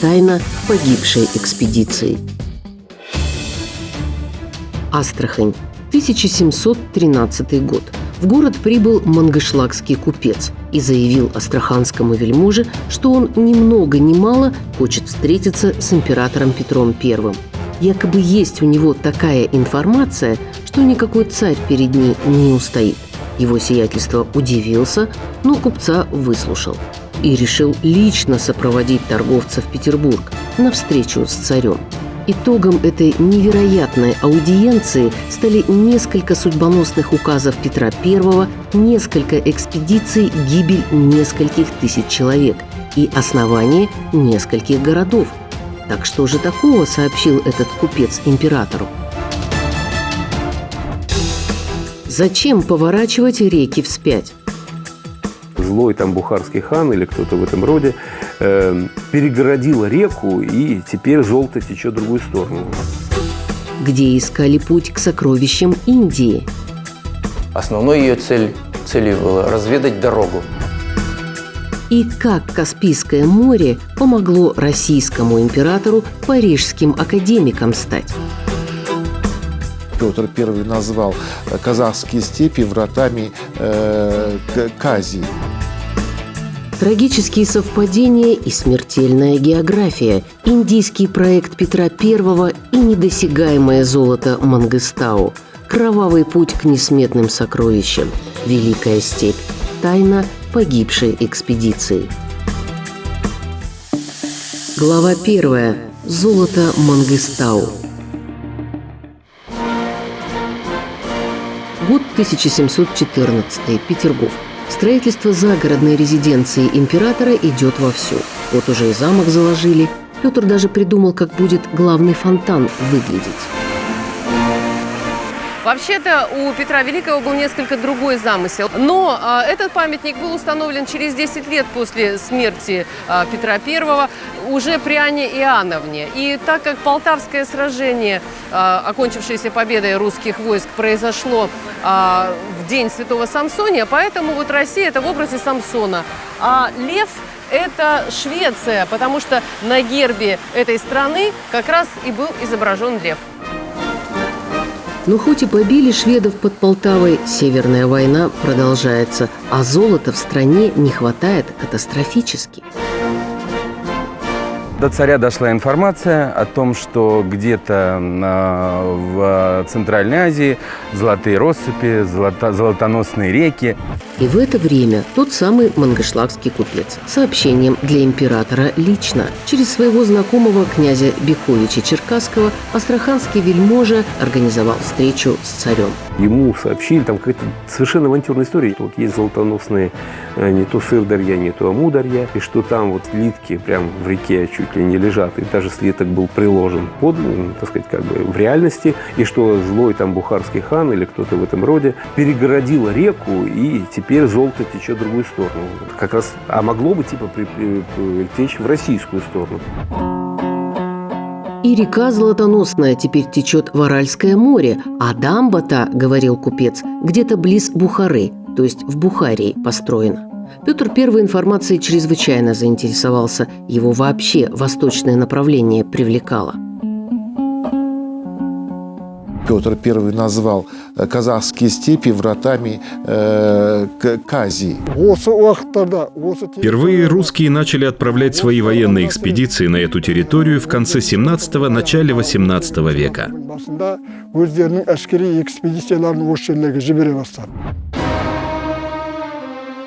Тайна погибшей экспедиции. Астрахань, 1713 год. В город прибыл мангышлакский купец и заявил астраханскому вельможе, что он ни много ни мало хочет встретиться с императором Петром I. Якобы есть у него такая информация, что никакой царь перед ним не устоит. Его сиятельство удивился, но купца выслушал и решил лично сопроводить торговца в Петербург на встречу с царем. Итогом этой невероятной аудиенции стали несколько судьбоносных указов Петра I, несколько экспедиций, гибель нескольких тысяч человек и основание нескольких городов. Так что же такого сообщил этот купец императору? Зачем поворачивать реки вспять? Злой там бухарский хан или кто-то в этом роде перегородил реку, и теперь золото течет в другую сторону. Где искали путь к сокровищам Индии? Основной ее целью было разведать дорогу. И как Каспийское море помогло российскому императору парижским академиком стать? Петр I назвал казахские степи вратами к Азии. Трагические совпадения и смертельная география, индийский проект Петра I и недосягаемое золото Мангыстау, кровавый путь к несметным сокровищам, Великая степь, тайна погибшей экспедиции. Глава 1. Золото Мангыстау. Год 1714. Петергоф. Строительство загородной резиденции императора идет вовсю. Вот уже и замок заложили. Петр даже придумал, как будет главный фонтан выглядеть. Вообще-то у Петра Великого был несколько другой замысел. Но этот памятник был установлен через 10 лет после смерти Петра I уже при Анне Иоанновне. И так как Полтавское сражение, окончившееся победой русских войск, произошло в день Святого Самсония, поэтому вот Россия – это в образе Самсона. А лев – это Швеция, потому что на гербе этой страны как раз и был изображен лев. Но хоть и побили шведов под Полтавой, Северная война продолжается, а золота в стране не хватает катастрофически. До царя дошла информация о том, что где-то в Центральной Азии золотые россыпи, золотоносные реки. И в это время тот самый мангышлакский купец сообщением для императора лично через своего знакомого князя Бековича Черкасского астраханский вельможа организовал встречу с царем. Ему сообщили, там какая-то совершенно авантюрная история. Вот есть золотоносные не то Сырдарья, не то Амударья, и что там вот слитки прям в реке чуть ли не лежат, и даже слиток был приложен под, так сказать, как бы в реальности, и что злой там бухарский хан или кто-то в этом роде перегородил реку, и теперь золото течет в другую сторону. Как раз, а могло бы типа течь в российскую сторону. И река золотоносная теперь течет в Аральское море, а дамба-то, говорил купец, где-то близ Бухары, то есть в Бухарии построена. Петр I информацией чрезвычайно заинтересовался, его вообще восточное направление привлекало. Петр I назвал казахские степи вратами к Азии. Впервые русские начали отправлять свои военные экспедиции на эту территорию в конце 17-го, начале 18 века.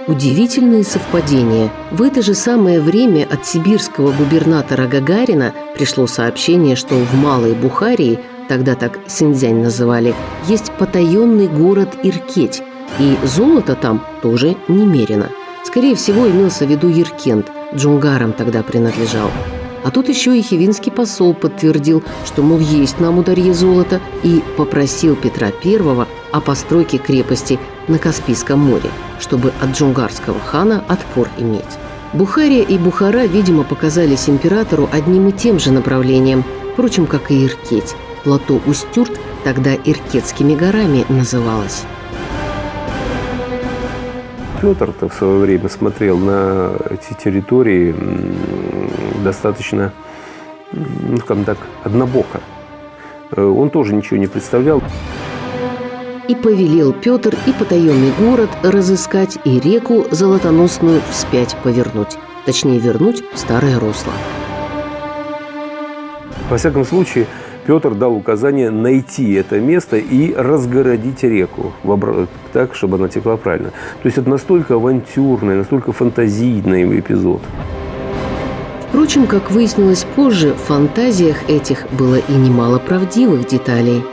Удивительные совпадения. В это же самое время от сибирского губернатора Гагарина пришло сообщение, что в Малой Бухарии, тогда так Синьцзянь называли, есть потаенный город Иркеть, и золото там тоже немерено. Скорее всего, имелся в виду Яркент, джунгарам тогда принадлежал. А тут еще и хивинский посол подтвердил, что, мол, есть на Амударье золото, и попросил Петра I о постройке крепости на Каспийском море, чтобы от джунгарского хана отпор иметь. Бухария и Бухара, видимо, показались императору одним и тем же направлением, впрочем, как и Иркеть. плато Устюрт тогда Иркетскими горами называлось. Петр-то в свое время смотрел на эти территории достаточно, скажем так, однобоко. Он тоже ничего не представлял. И повелел Петр и потаенный город разыскать, и реку Золотоносную вспять повернуть. Точнее, вернуть в старое русло. Во всяком случае, Петр дал указание найти это место и разгородить реку так, чтобы она текла правильно. То есть это настолько авантюрный, настолько фантазийный эпизод. Впрочем, как выяснилось позже, в фантазиях этих было и немало правдивых деталей.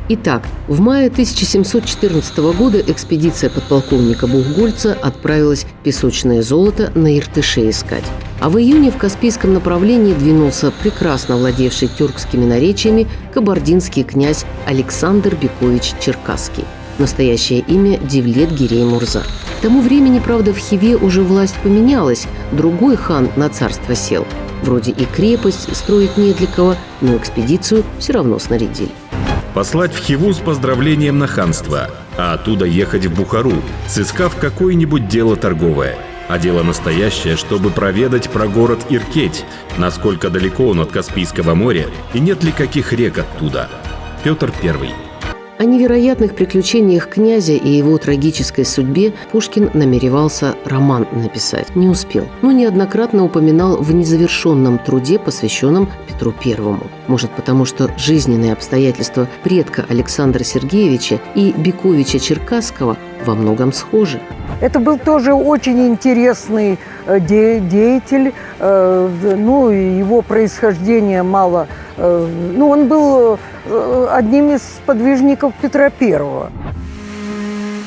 Итак, в мае 1714 года экспедиция подполковника Бухгольца отправилась песочное золото на Иртыше искать. А в июне в Каспийском направлении двинулся прекрасно владевший тюркскими наречиями кабардинский князь Александр Бекович Черкасский. Настоящее имя Девлет-Гирей Мурза. К тому времени, правда, в Хиве уже власть поменялась, другой хан на царство сел. Вроде и крепость строить не для кого, но экспедицию все равно снарядили. Послать в Хиву с поздравлением на ханство, а оттуда ехать в Бухару, сыскав какое-нибудь дело торговое. А дело настоящее, чтобы проведать про город Иркеть, насколько далеко он от Каспийского моря и нет ли каких рек оттуда. Петр I. О невероятных приключениях князя и его трагической судьбе Пушкин намеревался роман написать. Не успел, но неоднократно упоминал в незавершенном труде, посвященном Петру I. Может, потому что жизненные обстоятельства предка Александра Сергеевича и Бековича Черкасского во многом схожи. Это был тоже очень интересный деятель, и его происхождение мало. Он был одним из сподвижников Петра I.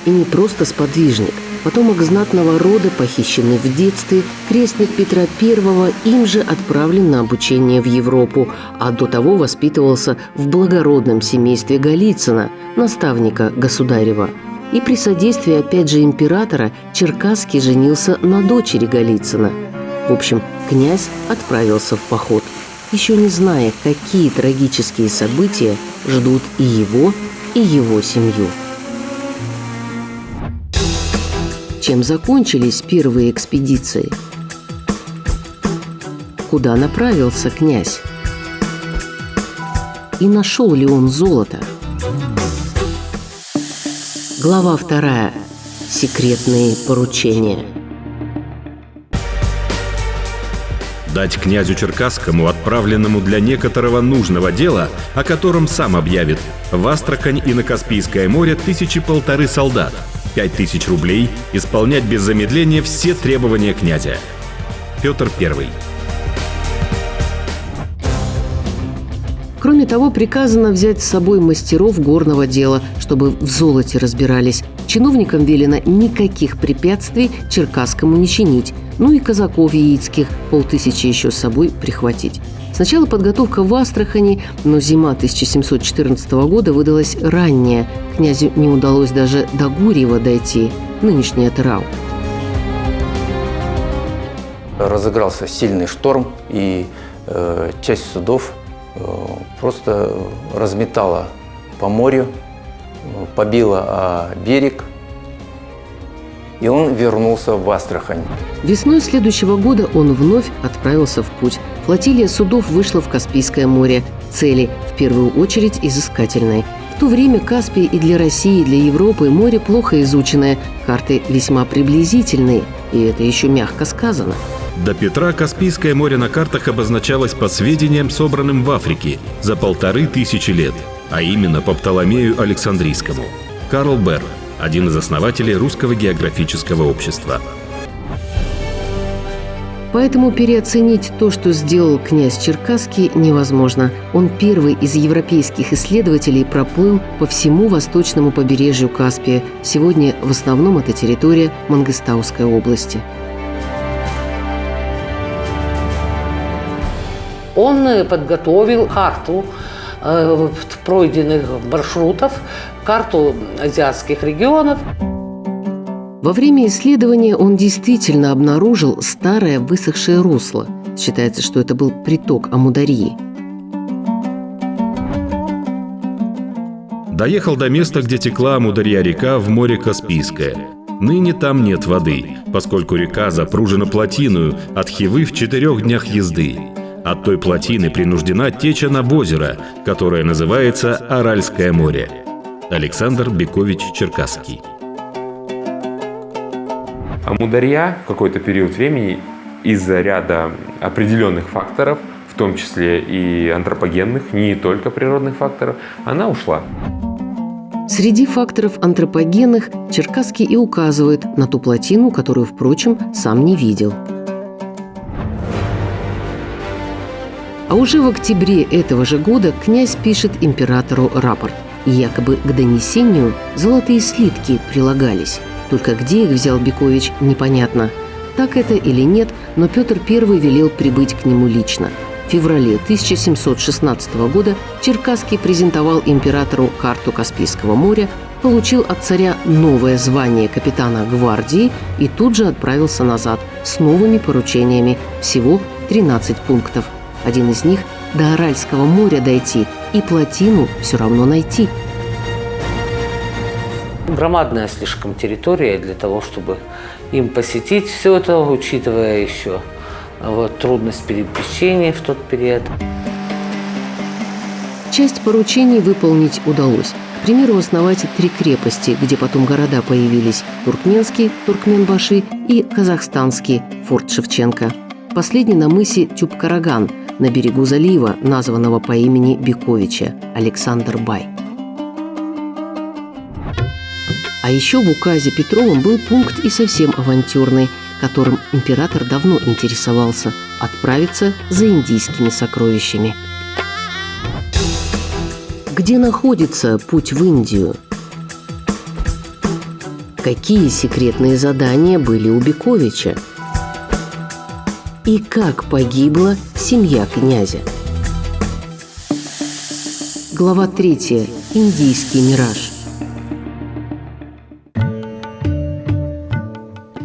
И не просто сподвижник. Потомок знатного рода, похищенный в детстве, крестник Петра I, им же отправлен на обучение в Европу, а до того воспитывался в благородном семействе Голицына, наставника государева. И при содействии, опять же, императора Черкасский женился на дочери Голицына. В общем, князь отправился в поход, еще не зная, какие трагические события ждут и его семью. Чем закончились первые экспедиции? Куда направился князь? И нашел ли он золото? Глава 2. Секретные поручения. Дать князю Черкасскому, отправленному для некоторого нужного дела, о котором сам объявит, в Астрахань и на Каспийское море 1500 солдат, 5000 рублей, исполнять без замедления все требования князя. Петр I. Кроме того, приказано взять с собой мастеров горного дела, чтобы в золоте разбирались. Чиновникам велено никаких препятствий Черкасскому не чинить, и казаков яицких 5000 еще с собой прихватить. Сначала подготовка в Астрахани, но зима 1714 года выдалась ранняя. Князю не удалось даже до Гурьева дойти, нынешняя Тырау. Разыгрался сильный шторм, и часть судов просто разметала по морю, побила о берег, и он вернулся в Астрахань. Весной следующего года он вновь отправился в путь. Флотилия судов вышла в Каспийское море. Цели, в первую очередь, изыскательные. В то время Каспий и для России, и для Европы море плохо изученное, карты весьма приблизительные, и это еще мягко сказано. До Петра Каспийское море на картах обозначалось по сведениям, собранным в Африке за 1500 лет, а именно по Птоломею Александрийскому. Карл Берр, один из основателей Русского географического общества. Поэтому переоценить то, что сделал князь Черкасский, невозможно. Он первый из европейских исследователей проплыл по всему восточному побережью Каспия. Сегодня в основном это территория Мангыстауской области. Он подготовил карту пройденных маршрутов, карту азиатских регионов. Во время исследования он действительно обнаружил старое высохшее русло. Считается, что это был приток Амударьи. Доехал до места, где текла Амударья-река в море Каспийское. Ныне там нет воды, поскольку река запружена плотиною от Хивы в 4 днях езды. От той плотины принуждена течь она в озеро, которое называется Аральское море. Александр Бекович Черкасский. Амударья в какой-то период времени из-за ряда определенных факторов, в том числе и антропогенных, не только природных факторов, она ушла. Среди факторов антропогенных Черкасский и указывает на ту плотину, которую, впрочем, сам не видел. А уже в октябре этого же года князь пишет императору рапорт. И якобы к донесению золотые слитки прилагались. Только где их взял Бекович, непонятно. Так это или нет, но Петр I велел прибыть к нему лично. В феврале 1716 года Черкасский презентовал императору карту Каспийского моря, получил от царя новое звание капитана гвардии и тут же отправился назад с новыми поручениями. Всего 13 пунктов. Один из них – до Аральского моря дойти и плотину все равно найти. Громадная слишком территория для того, чтобы им посетить все это, учитывая еще трудность перемещения в тот период. Часть поручений выполнить удалось. К примеру, основать 3 крепости, где потом города появились – Туркменский, Туркменбаши и Казахстанский, форт Шевченко. Последний на мысе Тюб-Караган, на берегу залива, названного по имени Бековича – Александр Бай. А еще в указе Петровым был пункт и совсем авантюрный, которым император давно интересовался – отправиться за индийскими сокровищами. Где находится путь в Индию? Какие секретные задания были у Бековича? И как погибла семья князя? Глава 3. Индийский мираж.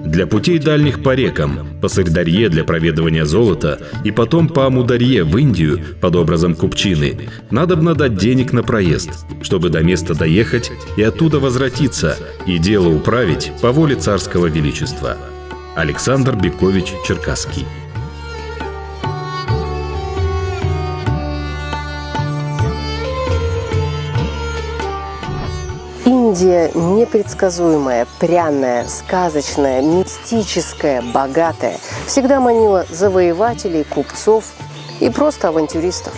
Для путей дальних по рекам, по Сырдарье для проведывания золота и потом по Амударье в Индию под образом купчины, надобно дать денег на проезд, чтобы до места доехать и оттуда возвратиться и дело управить по воле царского величества. Александр Бекович Черкасский. Индия непредсказуемая, пряная, сказочная, мистическая, богатая. Всегда манила завоевателей, купцов и просто авантюристов.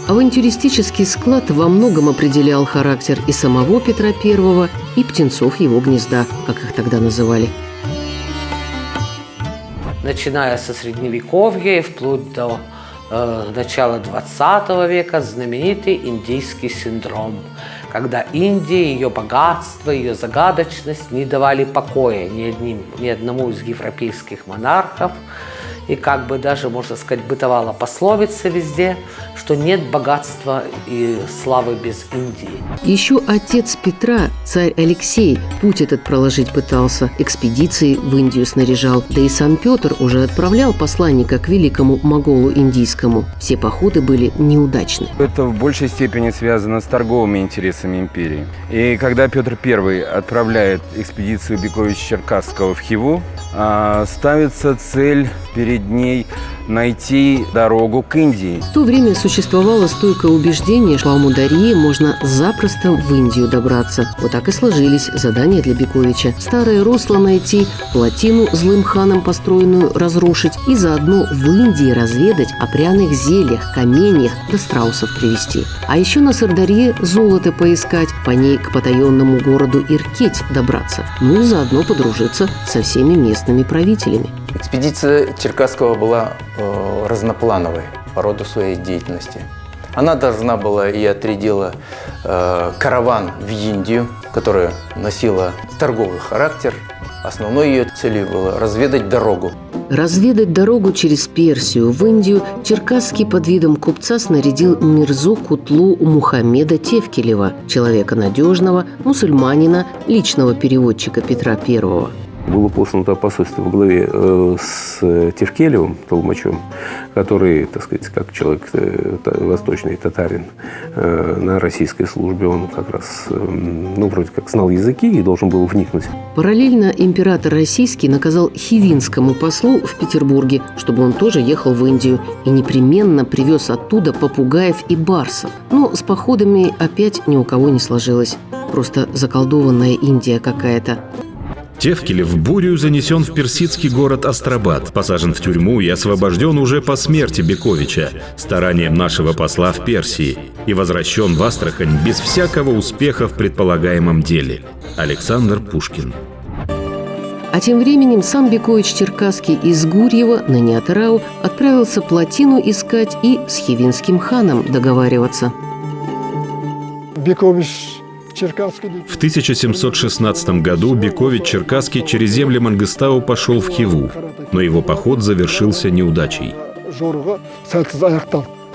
Авантюристический склад во многом определял характер и самого Петра I, и птенцов его гнезда, как их тогда называли. Начиная со Средневековья и вплоть до начала 20 века знаменитый индийский синдром, когда Индия, ее богатство, ее загадочность не давали покоя ни одному из европейских монархов. И как бы даже, можно сказать, бытовала пословица везде, что нет богатства и славы без Индии. Еще отец Петра, царь Алексей, путь этот проложить пытался, экспедиции в Индию снаряжал. Да и сам Петр уже отправлял посланника к великому моголу индийскому. Все походы были неудачны. Это в большей степени связано с торговыми интересами империи. И когда Петр I отправляет экспедицию Бековича-Черкасского в Хиву, ставится цель перед ней найти дорогу к Индии. В то время существовало стойкое убеждение, что по Амударье можно запросто в Индию добраться. Вот так и сложились задания для Бековича. Старое русло найти, плотину злым ханом построенную разрушить и заодно в Индии разведать о пряных зельях, каменьях да страусов привезти. А еще на Сырдарье золото поискать, по ней к потаенному городу Иркеть добраться. Ну и заодно подружиться со всеми местными правителями. Экспедиция Черкасского была разноплановой по роду своей деятельности. Она должна была и отрядила караван в Индию, которая носила торговый характер. Основной ее целью было разведать дорогу. Разведать дорогу через Персию в Индию Черкасский под видом купца снарядил Мирзу Кутлу Мухаммеда Тевкелева, человека надежного, мусульманина, личного переводчика Петра I. Было послано туда посольство во главе с Тевкелевым, толмачом, который, так сказать, как человек восточный татарин на российской службе, он как раз, вроде как знал языки и должен был вникнуть. Параллельно император российский наказал хивинскому послу в Петербурге, чтобы он тоже ехал в Индию и непременно привез оттуда попугаев и барсов. Но с походами опять ни у кого не сложилось. Просто заколдованная Индия какая-то. Тевкелев в бурю занесен в персидский город Астрабад, посажен в тюрьму и освобожден уже по смерти Бековича, старанием нашего посла в Персии, и возвращен в Астрахань без всякого успеха в предполагаемом деле. Александр Пушкин. А тем временем сам Бекович Черкасский из Гурьева, ныне Атырау, отправился плотину искать и с хивинским ханом договариваться. В 1716 году Бекович Черкасский через земли Мангыстау пошел в Хиву, но его поход завершился неудачей.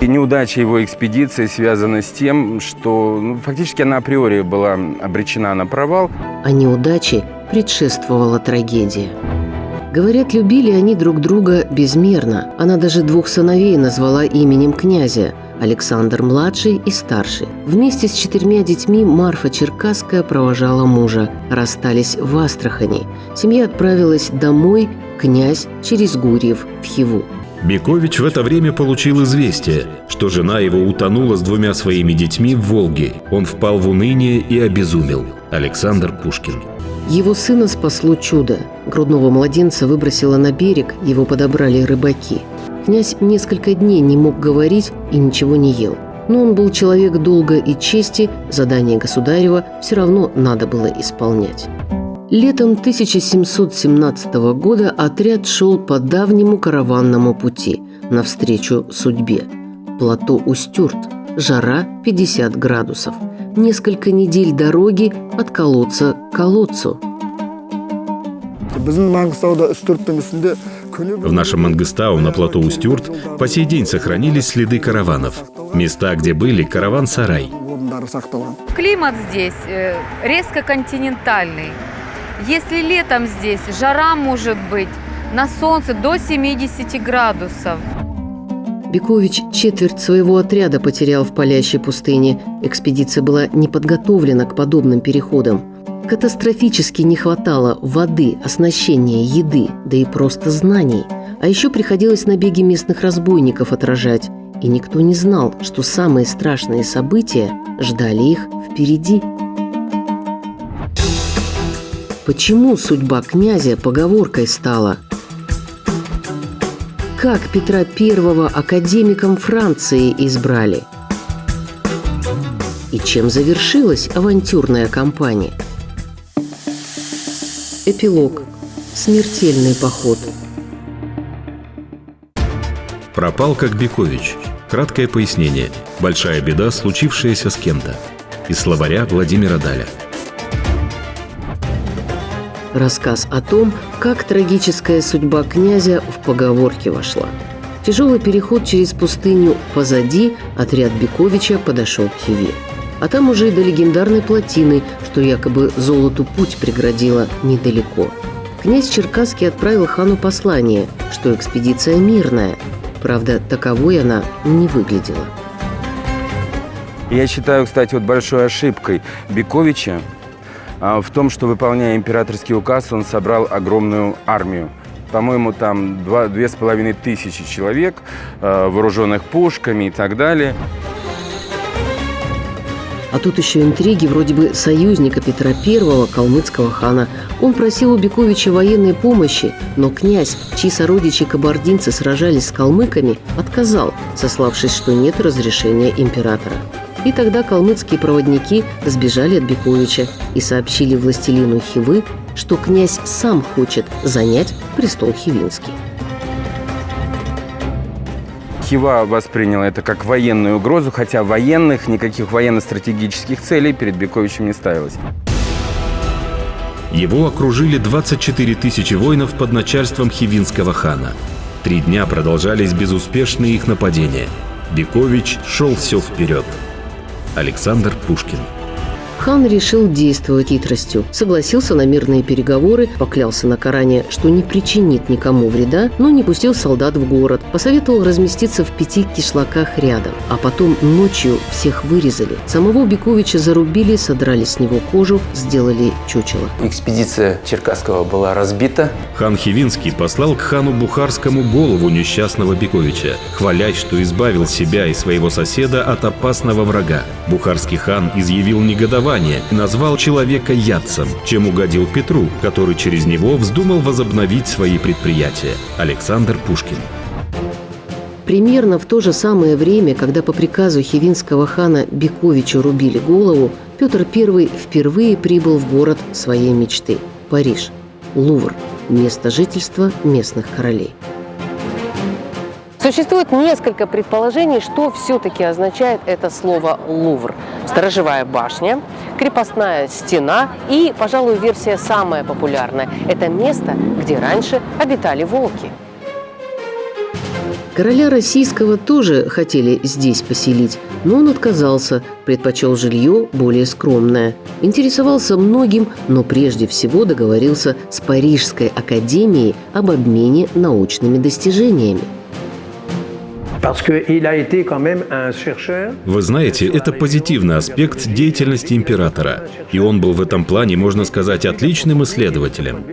И неудача его экспедиции связана с тем, что фактически она априори была обречена на провал. А неудаче предшествовала трагедия. Говорят, любили они друг друга безмерно. Она даже двух сыновей назвала именем князя – Александр-младший и старший. Вместе с 4 детьми Марфа Черкасская провожала мужа. Расстались в Астрахани. Семья отправилась домой, князь через Гурьев в Хиву. Бекович в это время получил известие, что жена его утонула с 2 своими детьми в Волге. Он впал в уныние и обезумел. Александр Пушкин. Его сына спасло чудо. Грудного младенца выбросило на берег, его подобрали рыбаки. Князь несколько дней не мог говорить и ничего не ел. Но он был человек долга и чести, задание государева все равно надо было исполнять. Летом 1717 года отряд шел по давнему караванному пути навстречу судьбе. Плато Устюрт, жара 50 градусов. Несколько недель дороги от колодца к колодцу. В нашем Мангыстау на плато Устюрт по сей день сохранились следы караванов. Места, где были караван-сарай. Климат здесь резко континентальный. Если летом здесь жара может быть на солнце до 70 градусов. Бекович четверть своего отряда потерял в палящей пустыне. Экспедиция была не подготовлена к подобным переходам. Катастрофически не хватало воды, оснащения, еды, да и просто знаний. А еще приходилось набеги местных разбойников отражать. И никто не знал, что самые страшные события ждали их впереди. Почему судьба князя поговоркой стала? Как Петра I академиком Франции избрали? И чем завершилась авантюрная кампания? Эпилог. Смертельный поход. Пропал как Бекович. Краткое пояснение. Большая беда, случившаяся с кем-то. Из словаря Владимира Даля. Рассказ о том, как трагическая судьба князя в поговорки вошла. Тяжелый переход через пустыню позади, отряд Бековича подошел к Хиве. А там уже и до легендарной плотины, что якобы золоту путь преградила недалеко. Князь Черкасский отправил хану послание, что экспедиция мирная. Правда, таковой она не выглядела. Я считаю, кстати, большой ошибкой Бековича в том, что, выполняя императорский указ, он собрал огромную армию. По-моему, там 2500 человек, вооруженных пушками и так далее. А тут еще интриги вроде бы союзника Петра I, калмыцкого хана. Он просил у Бековича военной помощи, но князь, чьи сородичи кабардинцы сражались с калмыками, отказал, сославшись, что нет разрешения императора. И тогда калмыцкие проводники сбежали от Бековича и сообщили властелину Хивы, что князь сам хочет занять престол хивинский. Хива восприняла это как военную угрозу, хотя никаких военно-стратегических целей перед Бековичем не ставилось. Его окружили 24 000 воинов под начальством хивинского хана. 3 дня продолжались безуспешные их нападения. Бекович шел все вперед. Александр Пушкин. Хан решил действовать хитростью. Согласился на мирные переговоры, поклялся на Коране, что не причинит никому вреда, но не пустил солдат в город. Посоветовал разместиться в 5 кишлаках рядом. А потом ночью всех вырезали. Самого Бековича зарубили, содрали с него кожу, сделали чучело. Экспедиция Черкасского была разбита. Хан Хивинский послал к хану Бухарскому голову несчастного Бековича, хвалясь, что избавил себя и своего соседа от опасного врага. Бухарский хан изъявил негодование и назвал человека ятцем, чем угодил Петру, который через него вздумал возобновить свои предприятия. Александр Пушкин. Примерно в то же самое время, когда по приказу хивинского хана Бековичу рубили голову, Петр I впервые прибыл в город своей мечты – Париж, Лувр, место жительства местных королей. Существует несколько предположений, что все-таки означает это слово «Лувр». Сторожевая башня, крепостная стена и, пожалуй, версия самая популярная – это место, где раньше обитали волки. Короля российского тоже хотели здесь поселить, но он отказался, предпочел жилье более скромное. Интересовался многим, но прежде всего договорился с Парижской академией об обмене научными достижениями. Вы знаете, это позитивный аспект деятельности императора. И он был в этом плане, можно сказать, отличным исследователем.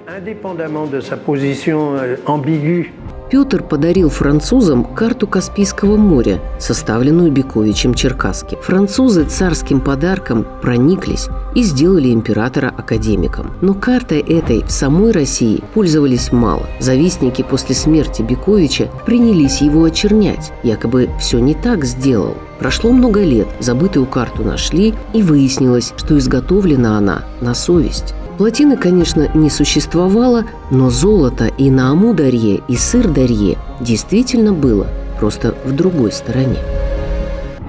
Петр подарил французам карту Каспийского моря, составленную Бековичем Черкасским. Французы царским подарком прониклись и сделали императора академиком. Но картой этой в самой России пользовались мало. Завистники после смерти Бековича принялись его очернять. Якобы все не так сделал. Прошло много лет, забытую карту нашли, и выяснилось, что изготовлена она на совесть. Плотины, конечно, не существовало, но золото и на Амударье, и Сырдарье действительно было, просто в другой стороне.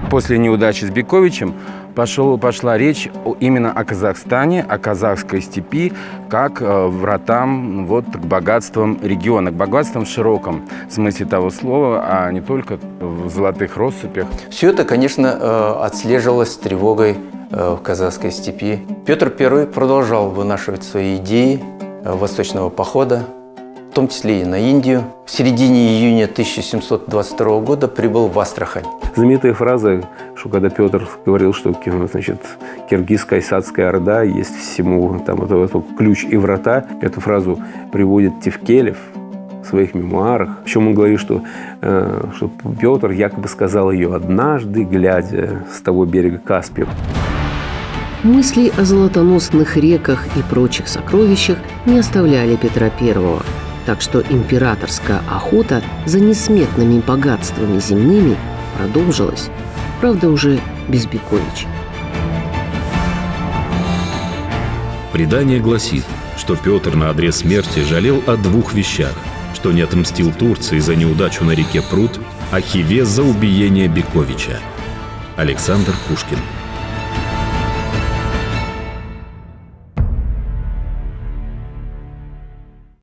После неудачи с Бековичем пошла речь именно о Казахстане, о казахской степи, как вратам к богатствам региона, к богатствам в широком смысле того слова, а не только в золотых россыпях. Все это, конечно, отслеживалось с тревогой в казахской степи. Петр I продолжал вынашивать свои идеи восточного похода, в том числе и на Индию. В середине июня 1722 года прибыл в Астрахань. Знаменитая фраза, что когда Петр говорил, что, значит, киргизская Исатская Орда есть всему, там, это ключ и врата, эту фразу приводит Тевкелев в своих мемуарах. Причем он говорит, что Петр якобы сказал ее однажды, глядя с того берега Каспия. Мысли о золотоносных реках и прочих сокровищах не оставляли Петра I. Так что императорская охота за несметными богатствами земными продолжилась, правда, уже без Бековича. Предание гласит, что Петр на одре смерти жалел о 2 вещах, что не отмстил Турции за неудачу на реке Прут, а Хиве за убиение Бековича. Александр Пушкин.